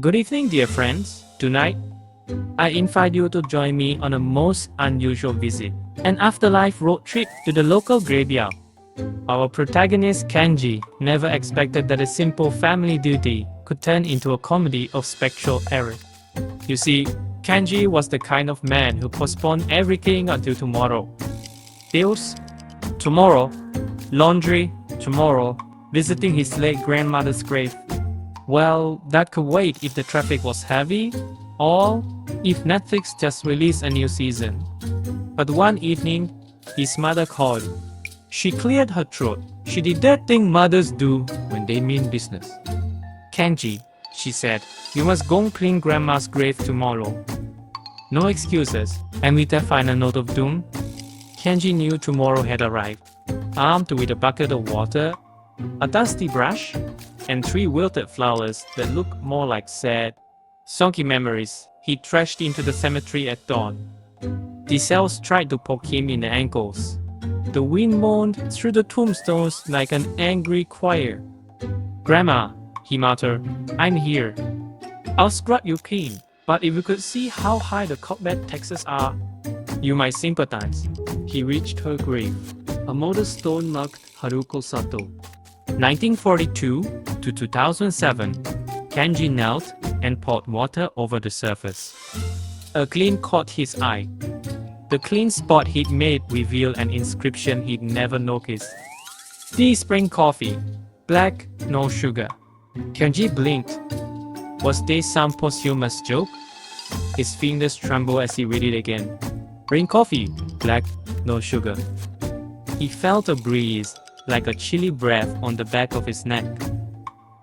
Good evening, dear friends. Tonight, I invite you to join me on a most unusual visit, an afterlife road trip to the local graveyard. Our protagonist, Kenji, never expected that a simple family duty could turn into a comedy of spectral error. You see, Kenji was the kind of man who postponed everything until tomorrow. Bills? Tomorrow. Laundry? Tomorrow. Visiting his late grandmother's grave? Well, that could wait if the traffic was heavy, or if Netflix just released a new season. But one evening, his mother called. She cleared her throat. She did that thing mothers do when they mean business. Kenji, she said, you must go clean grandma's grave tomorrow. No excuses, and with that final note of doom, Kenji knew tomorrow had arrived. Armed with a bucket of water, a dusty brush, and 3 wilted flowers that looked more like sad, soggy memories, he trashed into the cemetery at dawn. The cells tried to poke him in the ankles. The wind moaned through the tombstones like an angry choir. Grandma, he muttered, I'm here. I'll scrub you clean, but if you could see how high the cockbed taxes are, you might sympathize. He reached her grave, a modest stone marked Haruko Sato. 1942 to 2007, Kenji knelt and poured water over the surface. A gleam caught his eye. The clean spot he'd made revealed an inscription he'd never noticed. Tea spring coffee, black, no sugar. Kenji blinked. Was this some posthumous joke? His fingers trembled as he read it again. Spring coffee, black, no sugar. He felt a breeze, like a chilly breath on the back of his neck.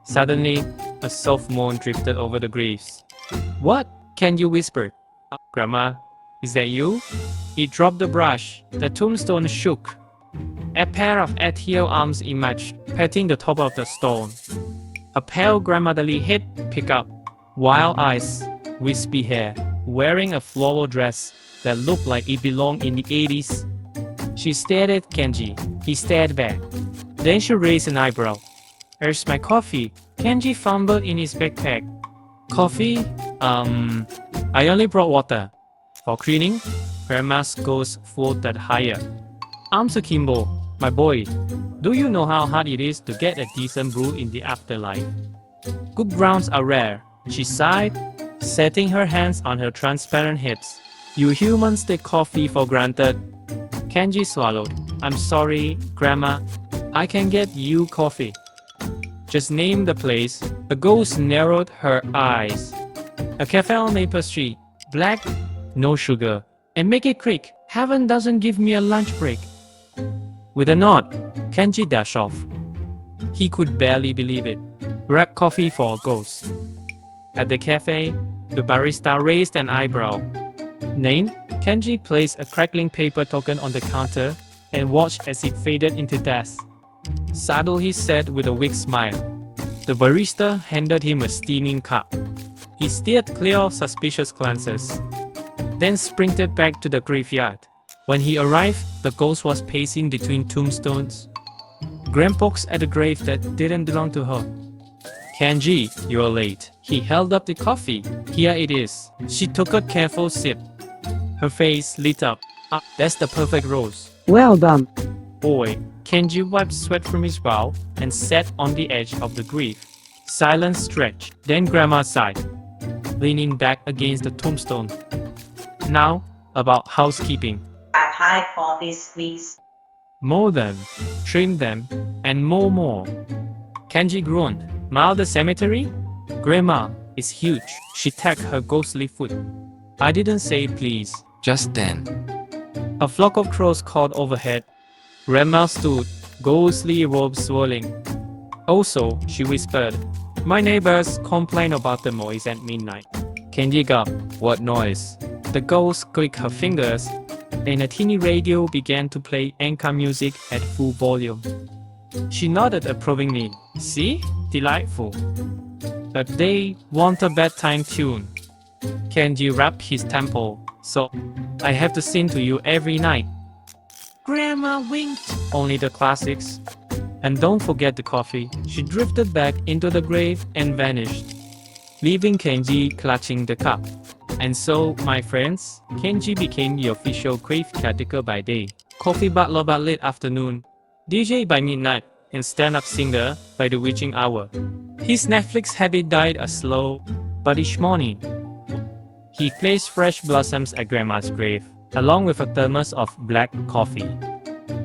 Suddenly, a soft moan drifted over the graves. What? Kenji whispered. Grandma, is that you? He dropped the brush. The tombstone shook. A pair of ethereal arms emerged, patting the top of the stone. A pale grandmotherly head picked up, wild eyes, wispy hair, wearing a floral dress that looked like it belonged in the 80s. She stared at Kenji. He stared back. Then she raised an eyebrow. Where's my coffee? Kenji fumbled in his backpack. Coffee? I only brought water. For cleaning? Grandma's ghost floated higher. Arms akimbo. My boy, do you know how hard it is to get a decent brew in the afterlife? Good grounds are rare. She sighed, setting her hands on her transparent hips. You humans take coffee for granted. Kenji swallowed. I'm sorry, Grandma. I can get you coffee. Just name the place. The ghost narrowed her eyes. A cafe on Maple Street. Black, no sugar. And make it quick. Heaven doesn't give me a lunch break. With a nod, Kenji dashed off. He could barely believe it. Grab coffee for a ghost. At the cafe, the barista raised an eyebrow. Name? Kenji placed a crackling paper token on the counter and watched as it faded into dust. Sado, he said with a weak smile. The barista handed him a steaming cup. He steered clear of suspicious glances, then sprinted back to the graveyard. When he arrived, the ghost was pacing between tombstones. Grandpokes at a grave that didn't belong to her. Kenji, you're late. He held up the coffee. Here it is. She took a careful sip. Her face lit up. That's the perfect rose. Well done. Boy, Kenji wiped sweat from his brow and sat on the edge of the grave. Silence stretched. Then Grandma sighed, leaning back against the tombstone. Now, about housekeeping. Add high coffees, please. Mow them, trim them, and mow more. Kenji groaned. Mow the cemetery? Grandma is huge. She tapped her ghostly foot. I didn't say please. Just then, A flock of crows called overhead. Grandma stood, ghostly robes swirling. Also, she whispered, my neighbors complain about the noise at midnight. Kenji gulped. What noise? The ghost clicked her fingers, and a teeny radio began to play anchor music at full volume. She nodded approvingly. See? Delightful. But they want a bedtime tune. Kenji rubbed his temple. So, I have to sing to you every night. Grandma winked. Only the classics. And don't forget the coffee. She drifted back into the grave and vanished. leaving Kenji clutching the cup. And so, my friends, Kenji became the official crave caretaker by day, coffee butler by late afternoon, DJ by midnight, and stand-up singer by the witching hour. His Netflix habit died a slow, but each morning, he placed fresh blossoms at Grandma's grave, along with a thermos of black coffee.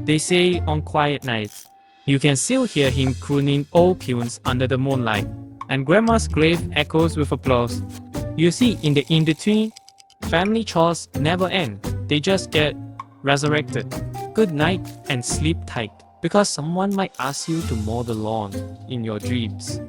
They say on quiet nights, you can still hear him crooning old tunes under the moonlight, and Grandma's grave echoes with applause. You see, in the in-between, family chores never end. They just get resurrected. Good night and sleep tight, because someone might ask you to mow the lawn in your dreams.